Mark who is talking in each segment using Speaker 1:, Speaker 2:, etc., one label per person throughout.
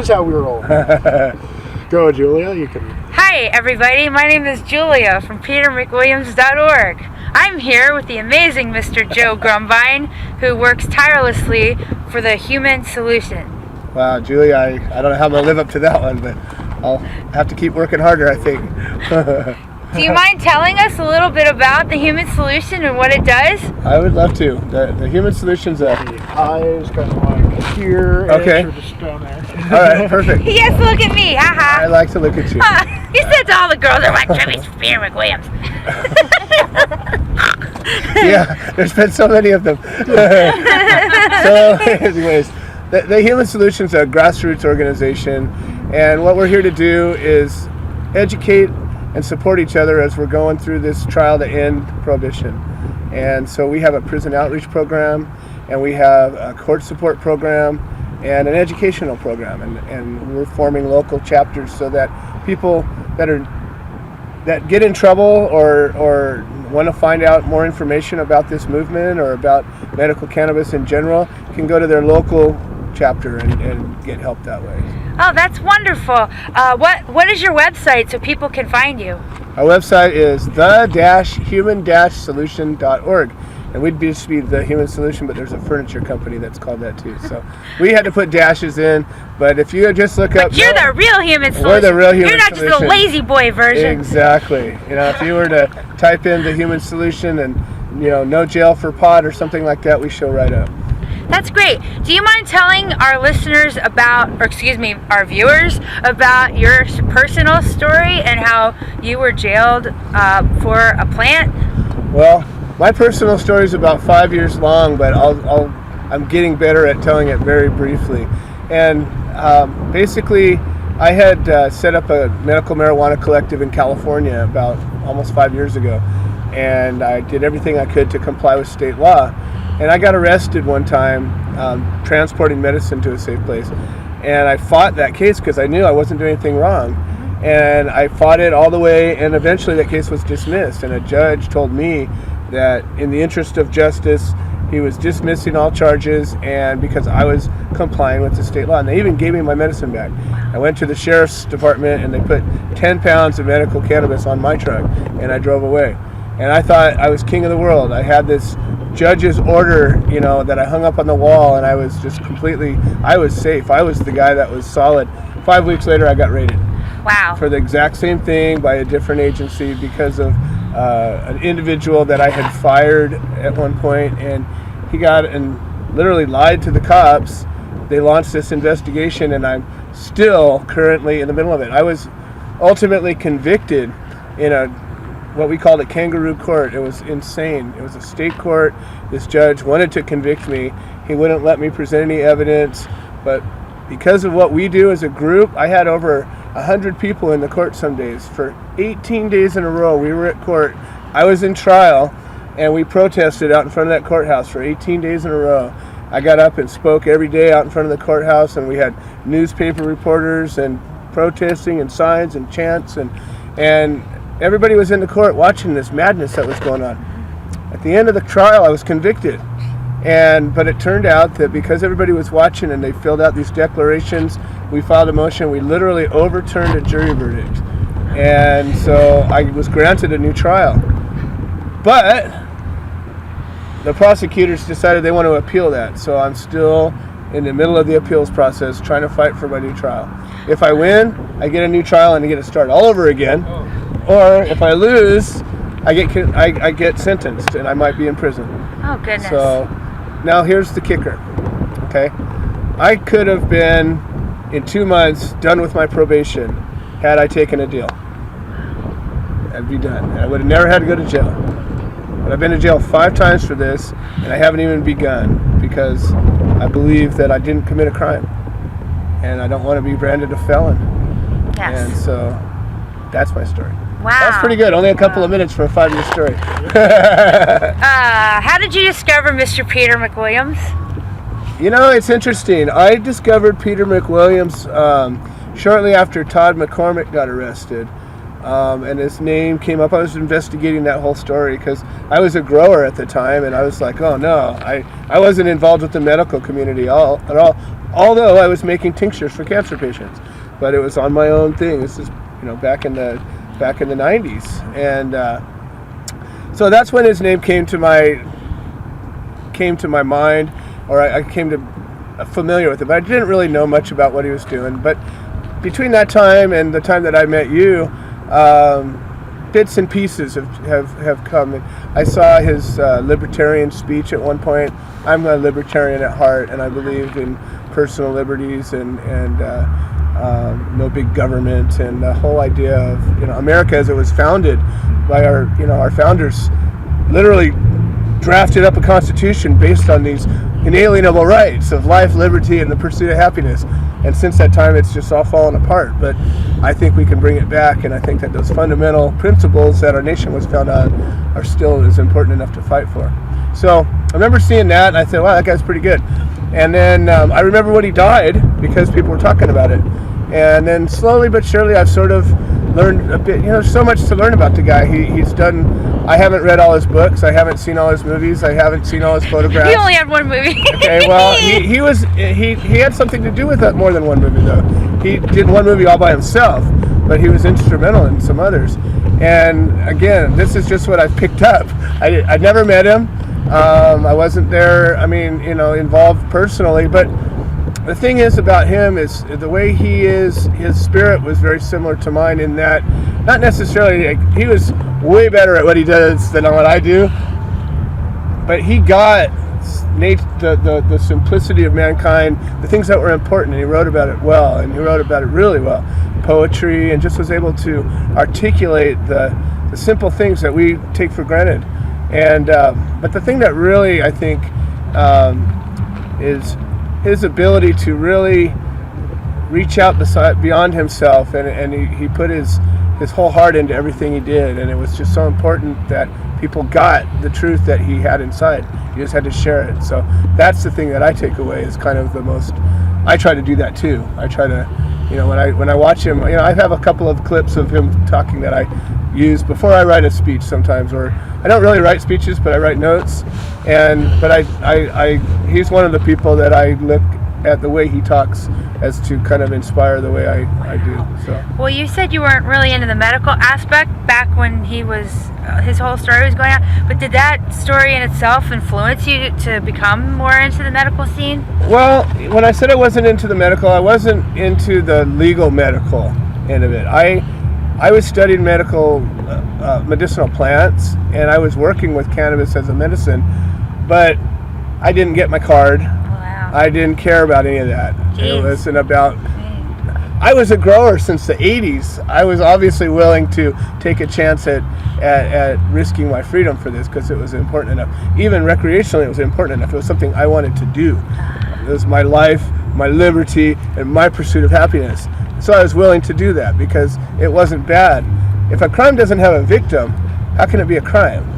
Speaker 1: That's how we roll. Go, Julia. You can.
Speaker 2: Hi, everybody. My name is Julia from PeterMcWilliams.org. I'm here with the amazing Mr. Joe Grumbine, who works tirelessly for the human solution.
Speaker 3: Wow, Julia, I don't know how I'm going to live up to that one, but I'll have to keep working harder, I think.
Speaker 2: Do you mind telling us a little bit about the human solution and what it does?
Speaker 3: I would love to. The human solution's
Speaker 1: The eyes kind of like here.
Speaker 3: Okay.
Speaker 1: Or just down there.
Speaker 3: All right, perfect.
Speaker 2: He has to look at me, haha.
Speaker 3: I like to look at you.
Speaker 2: He said to all the girls are like, Jimmy's Peter McWilliams.
Speaker 3: Yeah, there's been so many of them. So, anyways, the Human Solution's a grassroots organization, and what we're here to do is educate and support each other as we're going through this trial to end prohibition. And so we have a prison outreach program, and we have a court support program, and an educational program, and we're forming local chapters so that people that get in trouble or want to find out more information about this movement or about medical cannabis in general can go to their local chapter and get help that way.
Speaker 2: Oh, that's wonderful. What is your website so people can find you?
Speaker 3: Our website is the-human-solution.org. And we'd just be the Human Solution, but there's a furniture company that's called that too. So we had to put dashes in, but if you just look up...
Speaker 2: But you're the real Human Solution.
Speaker 3: We're the real Human Solution.
Speaker 2: You're not just a lazy boy version.
Speaker 3: Exactly. You know, if you were to type in the Human Solution and, you know, no jail for pot or something like that, we show right up.
Speaker 2: That's great. Do you mind telling our listeners our viewers about your personal story and how you were jailed for a plant?
Speaker 3: Well, my personal story is about 5 years long, but I'm getting better at telling it very briefly. And basically, I had set up a medical marijuana collective in California about almost 5 years ago, and I did everything I could to comply with state law. And I got arrested one time transporting medicine to a safe place. And I fought that case because I knew I wasn't doing anything wrong. And I fought it all the way, and eventually that case was dismissed. And a judge told me that in the interest of justice, he was dismissing all charges, and because I was complying with the state law. And they even gave me my medicine back. I went to the sheriff's department, and they put 10 pounds of medical cannabis on my truck, and I drove away. And I thought I was king of the world. I had this judge's order, you know, that I hung up on the wall, and I was just I was safe. I was the guy that was solid. 5 weeks later, I got raided.
Speaker 2: Wow.
Speaker 3: For the exact same thing by a different agency because of an individual that I had fired at one point, and he got and literally lied to the cops. They launched this investigation, and I'm still currently in the middle of it. I was ultimately convicted in what we called a kangaroo court. It was insane. It was a state court. This judge wanted to convict me. He wouldn't let me present any evidence, but because of what we do as a group, I had over 100 people in the court some days. For 18 days in a row, we were at court. I was in trial, and we protested out in front of that courthouse for 18 days in a row. I got up and spoke every day out in front of the courthouse, and we had newspaper reporters and protesting and signs and chants, and everybody was in the court watching this madness that was going on. At the end of the trial, I was convicted. But it turned out that because everybody was watching and they filled out these declarations, we filed a motion. We literally overturned a jury verdict. And so I was granted a new trial. But the prosecutors decided they want to appeal that. So I'm still in the middle of the appeals process trying to fight for my new trial. If I win, I get a new trial and I get to start all over again. Or if I lose, I get sentenced and I might be in prison.
Speaker 2: Oh, goodness.
Speaker 3: So now here's the kicker, okay? I could have been, in 2 months, done with my probation had I taken a deal. I'd be done. I would have never had to go to jail. But I've been to jail 5 times for this, and I haven't even begun because I believe that I didn't commit a crime. And I don't want to be branded a felon.
Speaker 2: Yes.
Speaker 3: And so that's my story.
Speaker 2: Wow.
Speaker 3: That's pretty good. Only a couple of minutes for a 5-year story.
Speaker 2: How did you discover Mr. Peter McWilliams?
Speaker 3: You know, it's interesting. I discovered Peter McWilliams shortly after Todd McCormick got arrested. and his name came up. I was investigating that whole story because I was a grower at the time, and I was like, oh no, I wasn't involved with the medical community at all, although I was making tinctures for cancer patients, but it was on my own thing. This is, back in the 90s, and so that's when his name came to my mind, or I came to familiar with it, but I didn't really know much about what he was doing. But between that time and the time that I met you, bits and pieces have come. And I saw his libertarian speech at one point. I'm a libertarian at heart, and I believe in personal liberties and no big government, and the whole idea of America as it was founded by our founders literally drafted up a constitution based on these inalienable rights of life, liberty, and the pursuit of happiness. And since that time, it's just all fallen apart. But I think we can bring it back, and I think that those fundamental principles that our nation was founded on are still as important enough to fight for. So I remember seeing that, and I said, wow, that guy's pretty good. And then I remember when he died, because people were talking about it. And then slowly but surely, I've sort of learned a bit. There's so much to learn about the guy. He's done. I haven't read all his books. I haven't seen all his movies. I haven't seen all his photographs.
Speaker 2: He only had one movie.
Speaker 3: Okay, well, he had something to do with that, more than one movie, though. He did one movie all by himself, but he was instrumental in some others. And again, this is just what I've picked up. I never met him. I wasn't there, involved personally, but the thing is about him is the way he is, his spirit was very similar to mine in that, not necessarily, he was way better at what he does than what I do, but he got the simplicity of mankind, the things that were important, and he wrote about it well, and he wrote about it really well. Poetry, and just was able to articulate the simple things that we take for granted. And but the thing that really, I think, is his ability to really reach out beyond himself, and he put his whole heart into everything he did, and it was just so important that people got the truth that he had inside. He just had to share it. So that's the thing that I take away, is kind of the most. I try to do that too. I try to, when I watch him, I have a couple of clips of him talking that I use before I write a speech sometimes, or I don't really write speeches, but I write notes. But he's one of the people that I look at the way he talks as to kind of inspire the way I do. So.
Speaker 2: Well, you said you weren't really into the medical aspect back when his whole story was going on, but did that story in itself influence you to become more into the medical scene?
Speaker 3: Well, when I said I wasn't into the medical, I wasn't into the legal medical end of it. I was studying medicinal plants, and I was working with cannabis as a medicine, but I didn't get my card.
Speaker 2: Wow.
Speaker 3: I didn't care about any of that.
Speaker 2: Jeez.
Speaker 3: It wasn't about. I was a grower since the 80s. I was obviously willing to take a chance at risking my freedom for this, because it was important enough. Even recreationally, it was important enough. It was something I wanted to do. It was my life, my liberty, and my pursuit of happiness. So I was willing to do that because it wasn't bad. If a crime doesn't have a victim, how can it be a crime?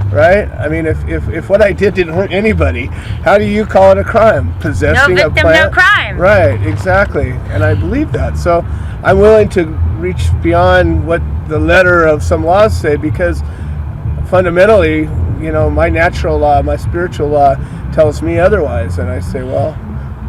Speaker 3: Right? I mean, if what I did didn't hurt anybody, how do you call it a crime? Possessing
Speaker 2: no victim,
Speaker 3: a plant?
Speaker 2: no crime.
Speaker 3: Right, exactly. And I believe that. So I'm willing to reach beyond what the letter of some laws say, because fundamentally, my natural law, my spiritual law tells me otherwise. And I say, well,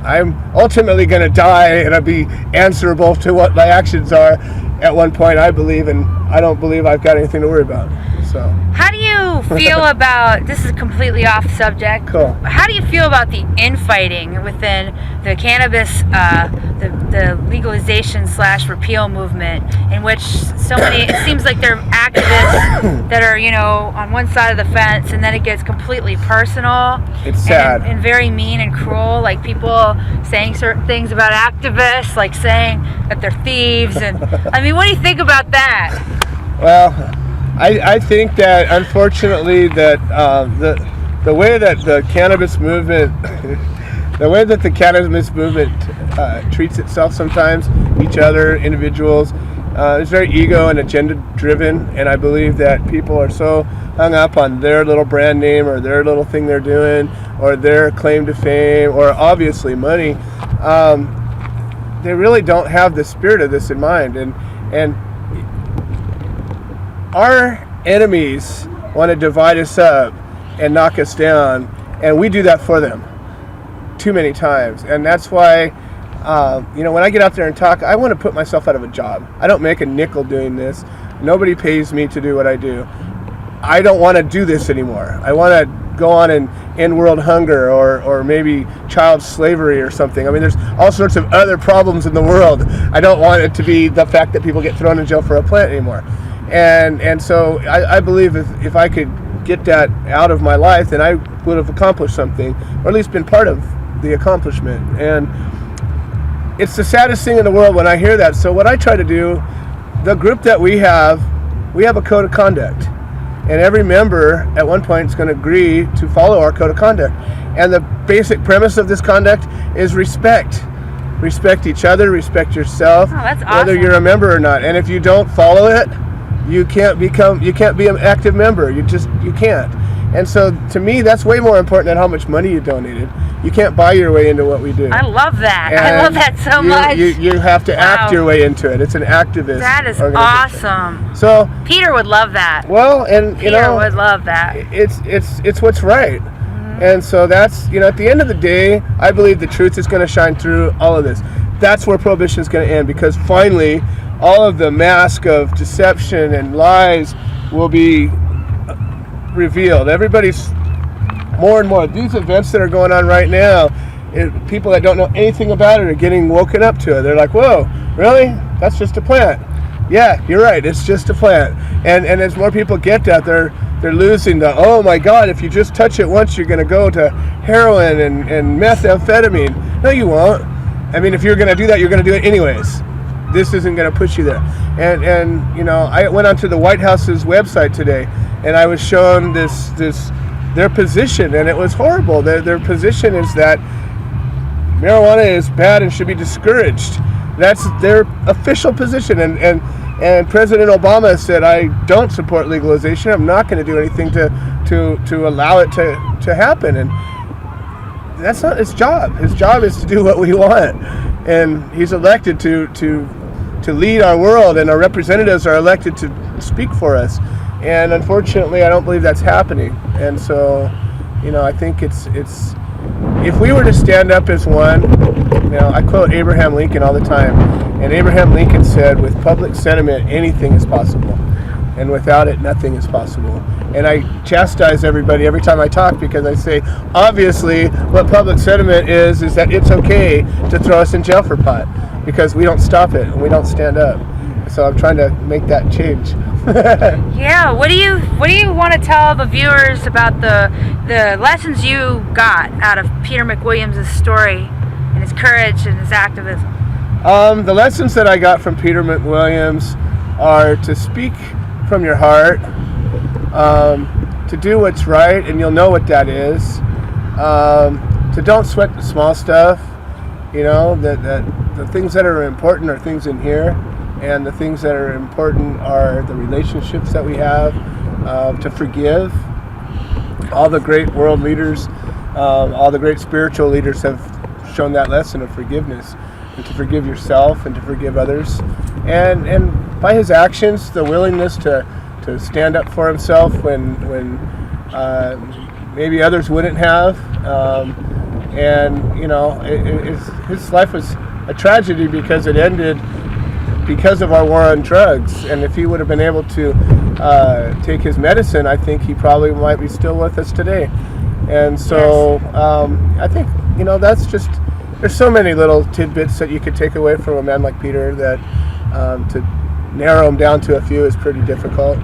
Speaker 3: I'm ultimately going to die, and I'll be answerable to what my actions are at one point, I believe, and I don't believe I've got anything to worry about. So. How do
Speaker 2: you feel about, this is completely off subject.
Speaker 3: Cool.
Speaker 2: How do you feel about the infighting within the cannabis, the legalization / repeal movement, in which so many, it seems like there are activists that are, on one side of the fence, and then it gets completely personal.
Speaker 3: It's sad.
Speaker 2: And very mean and cruel, like people saying certain things about activists, like saying that they're thieves. And I mean, what do you think about that?
Speaker 3: Well, I think that, unfortunately, that the way that the cannabis movement, treats itself sometimes, each other, individuals, is very ego and agenda driven, and I believe that people are so hung up on their little brand name, or their little thing they're doing, or their claim to fame, or obviously money. They really don't have the spirit of this in mind, and our enemies want to divide us up and knock us down, and we do that for them too many times. And that's why, when I get out there and talk, I want to put myself out of a job. I don't make a nickel doing this. Nobody pays me to do what I do. I don't want to do this anymore. I want to go on and end world hunger or maybe child slavery or something. I mean, there's all sorts of other problems in the world. I don't want it to be the fact that people get thrown in jail for a plant anymore. And so I believe if I could get that out of my life, then I would have accomplished something, or at least been part of the accomplishment. And it's the saddest thing in the world when I hear that. So what I try to do, the group that we have a code of conduct. And every member at one point is going to agree to follow our code of conduct. And the basic premise of this conduct is respect. Respect each other, respect yourself,
Speaker 2: that's awesome.
Speaker 3: Whether you're a member or not. And if you don't follow it, you can't be an active member. You can't. And so to me, that's way more important than how much money you donated. You can't buy your way into what we do.
Speaker 2: I love that.
Speaker 3: And
Speaker 2: I love that so much.
Speaker 3: You have to act your way into it. It's an activist.
Speaker 2: That is
Speaker 3: organization.
Speaker 2: awesome.
Speaker 3: So
Speaker 2: Peter would love that.
Speaker 3: Well, and
Speaker 2: Peter would love that.
Speaker 3: It's what's right. And so that's, at the end of the day, I believe the truth is going to shine through all of this. That's where prohibition is going to end, because finally all of the mask of deception and lies will be revealed. Everybody's more and more, these events that are going on right now, people that don't know anything about it are getting woken up to it. They're like, whoa, really? That's just a plant. Yeah, you're right, it's just a plant. And as more people get that, they're losing the, oh my God, if you just touch it once, you're going to go to heroin and methamphetamine. No, you won't. I mean, if you're going to do that, you're going to do it anyways. This isn't going to push you there. And I went onto the White House's website today, and I was shown their position, and it was horrible. Their position is that marijuana is bad and should be discouraged. That's their official position. And President Obama said, I don't support legalization. I'm not going to do anything to allow it to happen. And that's not his job. His job is to do what we want. And he's elected to lead our world, and our representatives are elected to speak for us. And unfortunately, I don't believe that's happening. And so, I think it's if we were to stand up as one, I quote Abraham Lincoln all the time, and Abraham Lincoln said, with public sentiment, anything is possible, and without it, nothing is possible. And I chastise everybody every time I talk, because I say, obviously, what public sentiment is that it's okay to throw us in jail for pot, because we don't stop it and we don't stand up. So I'm trying to make that change.
Speaker 2: Yeah, what do you want to tell the viewers about the lessons you got out of Peter McWilliams' story and his courage and his activism?
Speaker 3: The lessons that I got from Peter McWilliams are to speak from your heart, to do what's right, and you'll know what that is, to don't sweat the small stuff, that the things that are important are things in here, and the things that are important are the relationships that we have, to forgive. All the great world leaders, all the great spiritual leaders have shown that lesson of forgiveness, and to forgive yourself and to forgive others. And by his actions, the willingness to stand up for himself when maybe others wouldn't have. His life was a tragedy because it ended because of our war on drugs. And if he would have been able to take his medicine, I think he probably might be still with us today. And so I think, that's just, there's so many little tidbits that you could take away from a man like Peter that to narrow them down to a few is pretty difficult.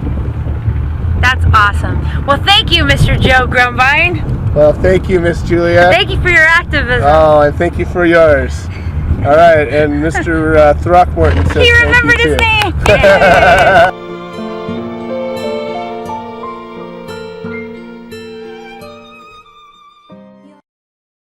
Speaker 2: That's awesome. Well, thank you, Mr. Joe Grumbine.
Speaker 3: Well, thank you, Miss Julia.
Speaker 2: Thank you for your activism.
Speaker 3: Oh, and thank you for yours. All right, and Mr. Throckmorton says
Speaker 2: He
Speaker 3: thank you
Speaker 2: remembered his
Speaker 3: too.
Speaker 2: name. Yay.